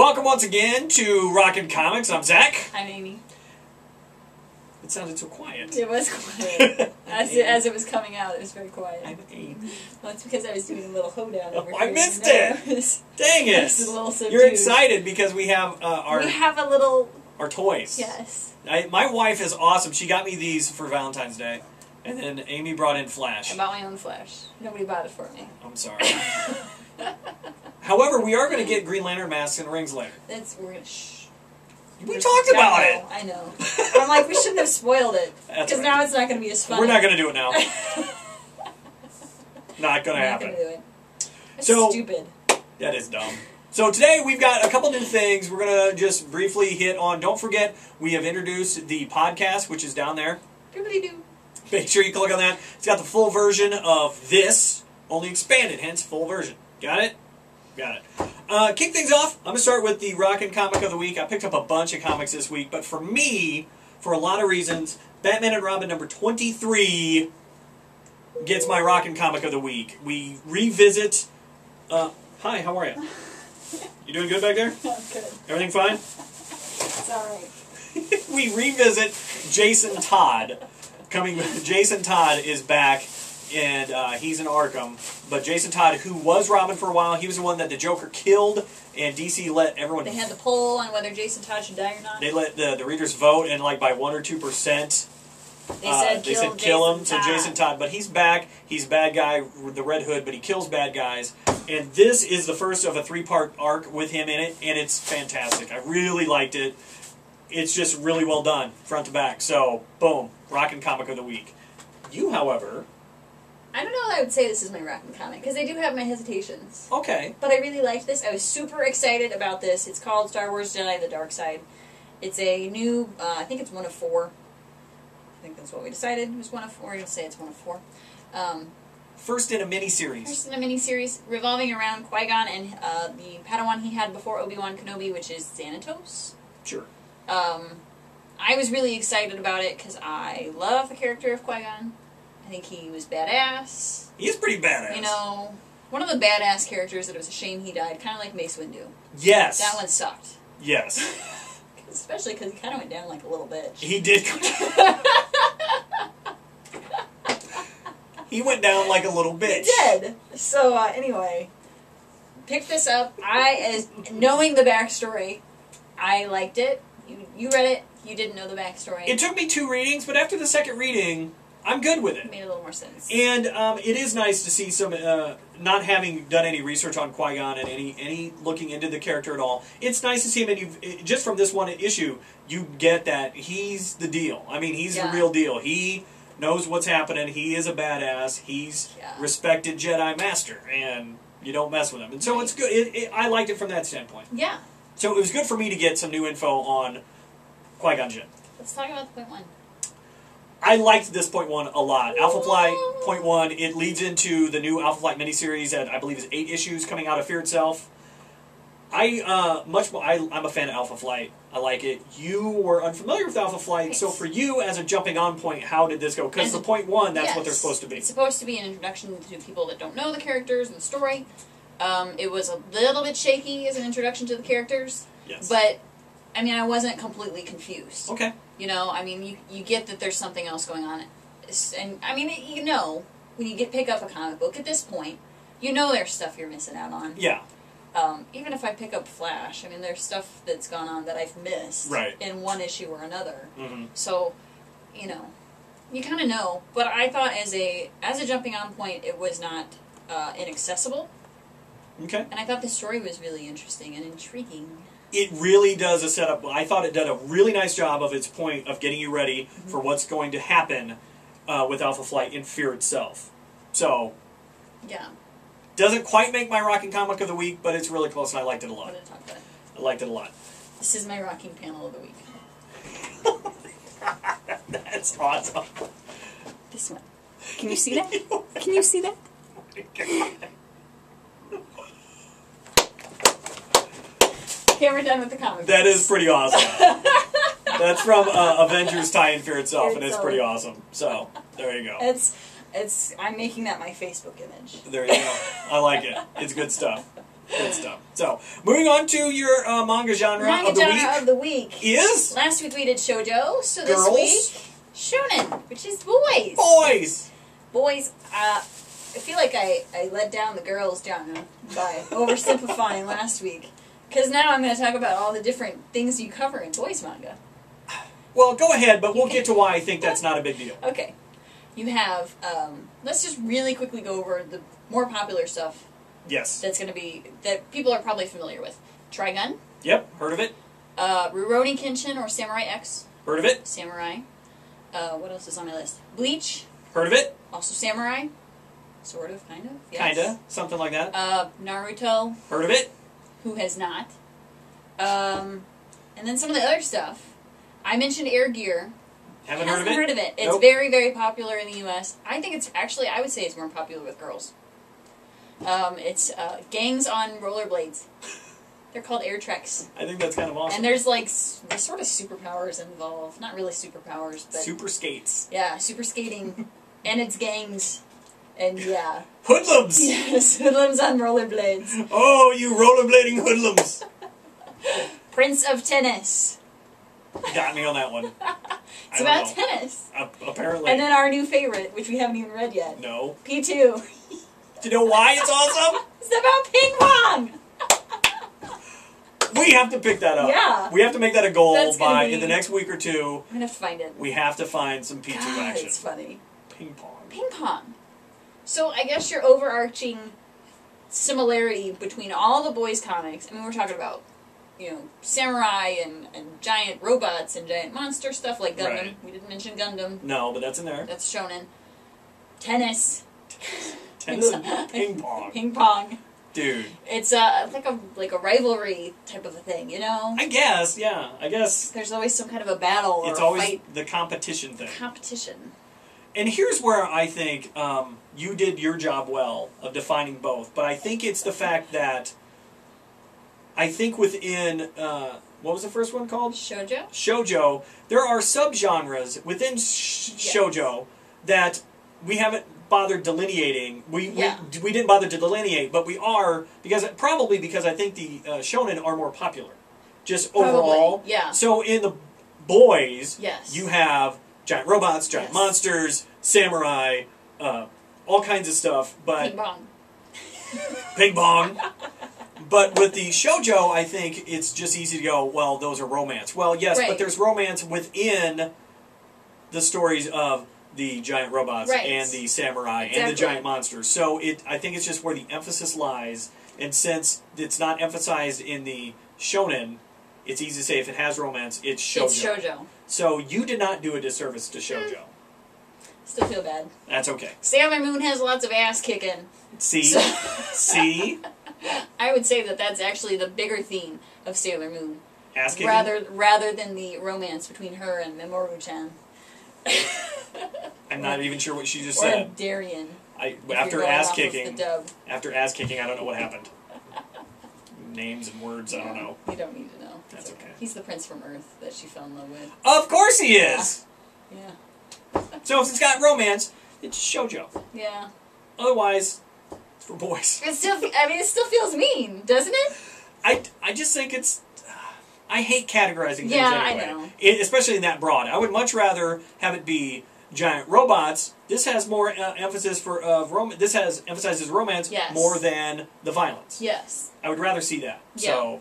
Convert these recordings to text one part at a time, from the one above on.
Welcome once again to Rockin Comics. I'm Zach. I'm Amy. It sounded so quiet. It was quiet. as it was coming out, it was very quiet. I'm Amy. Well, it's because I was doing a little hoedown over here. I missed it! Dang it! It's a little subdued. You're excited because we have our... We have a little... Our toys. Yes. My wife is awesome. She got me these for Valentine's Day. And then Amy brought in Flash. I bought my own Flash. Nobody bought it for me. I'm sorry. However, we are going to get Green Lantern masks and rings later. We're going to... Shh. We talked about it! I know. I'm like, we shouldn't have spoiled it. Because now it's not going to be as fun. We're not going to do it now. Not going to happen. Not going to do it. It's so, stupid. That is dumb. So today we've got a couple new things we're going to just briefly hit on. Don't forget, we have introduced the podcast, which is down there. Doobly-doo. Make sure you click on that. It's got the full version of this, only expanded, hence full version. Got it? Got it. Kick things off, I'm going to start with the Rockin' Comic of the Week. I picked up a bunch of comics this week, but for me, for a lot of reasons, Batman and Robin number 23 gets my Rockin' Comic of the Week. We revisit... hi, how are you? You doing good back there? I'm good. Everything fine? It's alright. We revisit Jason Todd. Jason Todd is back, and he's in Arkham. But Jason Todd, who was Robin for a while, he was the one that the Joker killed, and DC let everyone... They had the poll on whether Jason Todd should die or not. They let the readers vote, and like by 1 or 2%, they said kill him to Jason Todd. But he's back. He's a bad guy with the Red Hood, but he kills bad guys. And this is the first of a 3-part arc with him in it, and it's fantastic. I really liked it. It's just really well done, front to back. So, boom, Rockin' Comic of the Week. You, however... I don't know that I would say this is my Rockin' Comic, because I do have my hesitations. Okay. But I really liked this. I was super excited about this. It's called Star Wars Jedi: The Dark Side. It's a new, I think it's 1 of 4. I think that's what we decided. It was 1 of 4. I'm going to say it's 1 of 4. First in a mini-series. First in a mini-series revolving around Qui-Gon and the Padawan he had before Obi-Wan Kenobi, which is Xanatos. Sure. I was really excited about it because I love the character of Qui-Gon. I think he was badass. He is pretty badass. You know, one of the badass characters that it was a shame he died, kind of like Mace Windu. Yes. That one sucked. Yes. Especially because he kind of went down like a little bitch. He did. He went down like a little bitch. He did. So, anyway, picked this up. Knowing the backstory, I liked it. You read it. You didn't know the backstory. It took me 2 readings, but after the second reading, I'm good with it. It made a little more sense. And it is nice to see some, not having done any research on Qui-Gon and any looking into the character at all, it's nice to see him, and just from this one issue, you get that he's the deal. I mean, he's the real deal. He knows what's happening. He is a badass. He's respected Jedi Master, and you don't mess with him. And so it's good. I liked it from that standpoint. Yeah. So it was good for me to get some new info on Qui-Gon Jinn. Let's talk about the .1. I liked this .1 a lot. Alpha Flight .1, it leads into the new Alpha Flight miniseries that I believe is 8 issues coming out of Fear itself. I'm a fan of Alpha Flight. I like it. You were unfamiliar with Alpha Flight, so for you as a jumping on point, how did this go? Because the .1, that's what they're supposed to be. It's supposed to be an introduction to people that don't know the characters and the story. It was a little bit shaky as an introduction to the characters. Yes. But, I mean, I wasn't completely confused. Okay. You know, I mean, you get that there's something else going on. And, I mean, you know, when you pick up a comic book at this point, you know there's stuff you're missing out on. Yeah. Even if I pick up Flash, I mean, there's stuff that's gone on that I've missed in one issue or another. Mm-hmm. So, you know, you kind of know. But I thought as a jumping on point, it was not inaccessible. Okay. And I thought the story was really interesting and intriguing. It really does a setup. I thought it did a really nice job of its point of getting you ready for what's going to happen with Alpha Flight in Fear itself. So, yeah. Doesn't quite make my Rockin' Comic of the Week, but it's really close, and I liked it a lot. I liked it a lot. This is my Rocking Panel of the Week. That's awesome. This one. Can you see that? Can you see that? Oh my God. Okay, we're done with the comic. That is pretty awesome. That's from Avengers tie-in Fear itself, and it's pretty awesome. So, there you go. I'm making that my Facebook image. There you go. I like it. It's good stuff. Good stuff. So, moving on to your manga genre of the week. of the week is last week we did shoujo, so this girls, week shonen, which is boys. boys. Boys. I feel like I let down the girls genre by oversimplifying last week, because now I'm going to talk about all the different things you cover in boys manga. Well, go ahead, but we'll get to why I think that's not a big deal. Okay. You have, let's just really quickly go over the more popular stuff. Yes. That's going to be, that people are probably familiar with. Trigun. Yep, heard of it. Rurouni Kenshin or Samurai X. Heard of it. Samurai. What else is on my list? Bleach. Heard of it. Also Samurai. Sort of, kind of. Yes. Kinda, something like that. Naruto. Heard of it. Who has not. And then some of the other stuff. I mentioned Air Gear. Haven't heard of it. It's Nope. very, very popular in the U.S. I think it's actually, I would say it's more popular with girls. It's gangs on rollerblades. They're called air treks. I think that's kind of awesome. And there's like there's sort of superpowers involved. Not really superpowers, but super skates. Yeah, super skating, and it's gangs, and yeah. Hoodlums. Yes, hoodlums on rollerblades. Oh, you rollerblading hoodlums! Prince of Tennis. Got me on that one. It's about tennis. Apparently. And then our new favorite, which we haven't even read yet. No. P2. Do you know why it's awesome? It's about ping pong. We have to pick that up. Yeah. We have to make that a goal in the be... next week or two. I'm gonna have to find it. We have to find some P2 God, action. it's funny. Ping pong. Ping pong. So I guess your overarching similarity between all the boys' comics, I mean, we're talking about, you know, samurai and giant robots and giant monster stuff like Gundam. Right. We didn't mention Gundam. No, but that's in there. That's shonen. Tennis. Tennis and ping pong. Ping pong. Dude. It's like a rivalry type of a thing, you know? I guess, yeah. I guess. There's always some kind of a battle or it's a always fight. the competition thing. Competition. And here's where I think you did your job well of defining both. But I think it's the fact that I think within, what was the first one called? Shoujo? Shoujo. There are subgenres within shoujo that we haven't bothered delineating. We didn't bother to delineate, but we are, probably because I think the shonen are more popular. Just overall. Yeah. So in the boys, yes. you have giant robots, giant monsters, samurai, all kinds of stuff. But ping pong. Ping pong. But with the shoujo, I think it's just easy to go, well, those are romance. Well, yes, right. but there's romance within the stories of the giant robots and the samurai and the giant monsters. So I think it's just where the emphasis lies. And since it's not emphasized in the shonen, it's easy to say if it has romance, it's shoujo. It's shoujo. So you did not do a disservice to shoujo. Still feel bad. That's okay. Sailor Moon has lots of ass kicking. See? See? I would say that that's actually the bigger theme of Sailor Moon. Ass kicking? Rather than the romance between her and Mamoru-chan. I'm not even sure what she just or said. Darien. After ass kicking, I don't know what happened. Names and words, I don't know. You don't need to know. That's okay. He's the prince from Earth that she fell in love with. Of course he is! Yeah. So if it's got romance, it's shoujo. Yeah. Otherwise, it's for boys. It still feels mean, doesn't it? I just think it's... I hate categorizing things anyway. I know. Especially in that broad. I would much rather have it be giant robots. This has more emphasis for romance. This emphasizes romance more than the violence. Yes. I would rather see that. Yeah. So,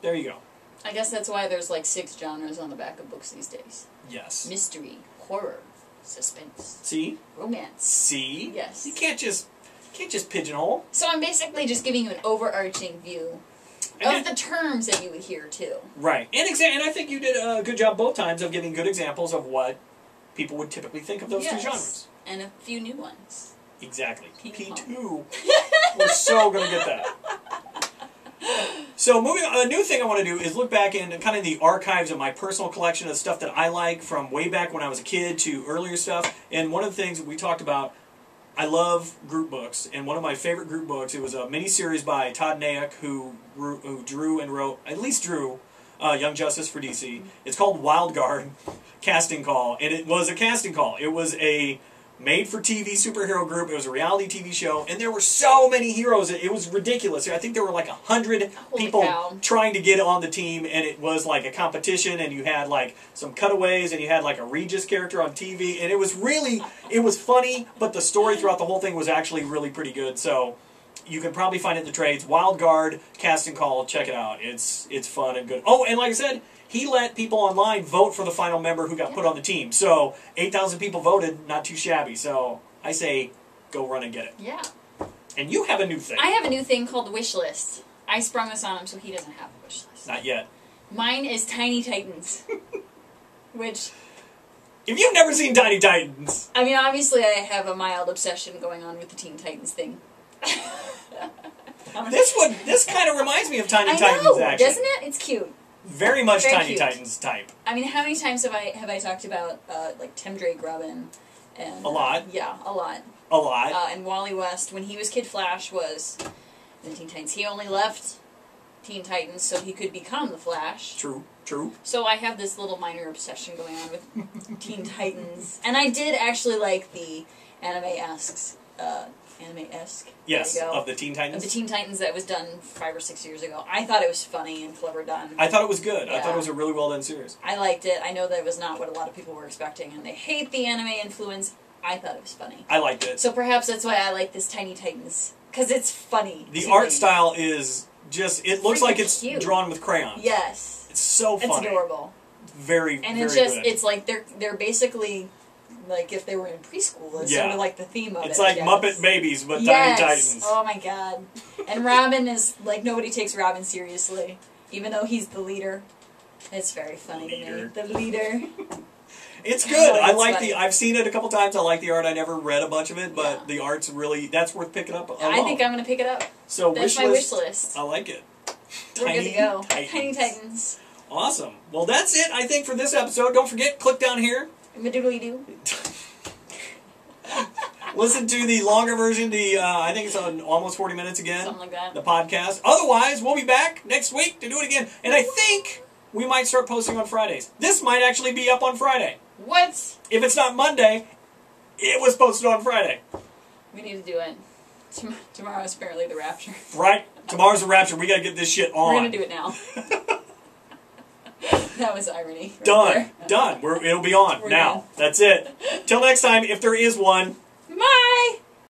there you go. I guess that's why there's like 6 genres on the back of books these days. Yes. Mystery, horror, suspense. See? Romance. See? Yes. You can't just pigeonhole. So I'm basically just giving you an overarching view of the terms that you would hear too. Right. And I think you did a good job both times of giving good examples of what people would typically think of those two genres. And a few new ones. Exactly. P2. We're so going to get that. So moving on, a new thing I want to do is look back in kind of the archives of my personal collection of stuff that I like from way back when I was a kid to earlier stuff. And one of the things that we talked about, I love group books, and one of my favorite group books, it was a mini-series by Todd Nayak, who drew and wrote, at least drew, Young Justice for DC. It's called Wild Guard Casting Call, and it was a casting call. It was a made-for-TV superhero group. It was a reality TV show, and there were so many heroes. It was ridiculous. I think there were like 100 people trying to get on the team, and it was like a competition, and you had like some cutaways, and you had like a Regis character on TV, and it was funny, but the story throughout the whole thing was actually really pretty good, so you can probably find it in the trades. Wild Guard, Casting Call, check it out. It's fun and good. Oh, and like I said, he let people online vote for the final member who got put on the team. So 8,000 people voted, not too shabby. So I say, go run and get it. Yeah. And you have a new thing. I have a new thing called the wish list. I sprung this on him so he doesn't have a wish list. Not yet. Mine is Tiny Titans. Which... If you've never seen Tiny Titans... I mean, obviously I have a mild obsession going on with the Teen Titans thing. This kind of reminds me of Tiny Titans, actually. Doesn't it? It's cute. Very much Very Tiny cute. Titans type. I mean, how many times have I talked about like Tim Drake Robin? And, a lot. Yeah, a lot. A lot. And Wally West, when he was Kid Flash, was in Teen Titans. He only left Teen Titans so he could become the Flash. True. True. So I have this little minor obsession going on with Teen Titans, and I did actually like the anime-esque. Yes, of the Teen Titans? Of the Teen Titans that was done 5 or 6 years ago. I thought it was funny and clever done. I thought it was good. Yeah. I thought it was a really well done series. I liked it. I know that it was not what a lot of people were expecting, and they hate the anime influence. I thought it was funny. I liked it. So perhaps that's why I like this Tiny Titans, because it's funny. The art style is just, it looks like it's cute. Drawn with crayons. Yes. It's so funny. It's adorable. Very, and very it's just, good. it's like they're basically... like if they were in preschool, it's sort of like the theme of it. It's like Muppet Babies, but Tiny Titans. Oh my god. And Robin is, like, nobody takes Robin seriously, even though he's the leader. It's very funny to me. The leader. It's good. Oh, I like funny. I've seen it a couple times. I like the art. I never read a bunch of it, but the art's really, that's worth picking up alone. I think I'm going to pick it up. So that's my wish list. I like it. We're good to go. Titans. Tiny Titans. Awesome. Well, that's it, I think, for this episode. Don't forget, click down here. Madoodly-doo. Listen to the longer version, I think it's on almost 40 minutes again. Something like that. The podcast. Otherwise, we'll be back next week to do it again. And I think we might start posting on Fridays. This might actually be up on Friday. What? If it's not Monday, it was posted on Friday. We need to do it. Tomorrow is apparently the Rapture. Right? Tomorrow's the Rapture. We gotta get this shit on. We're gonna do it now. That was irony. Done. Done. It'll be on now. Done. That's it. Till next time, if there is one.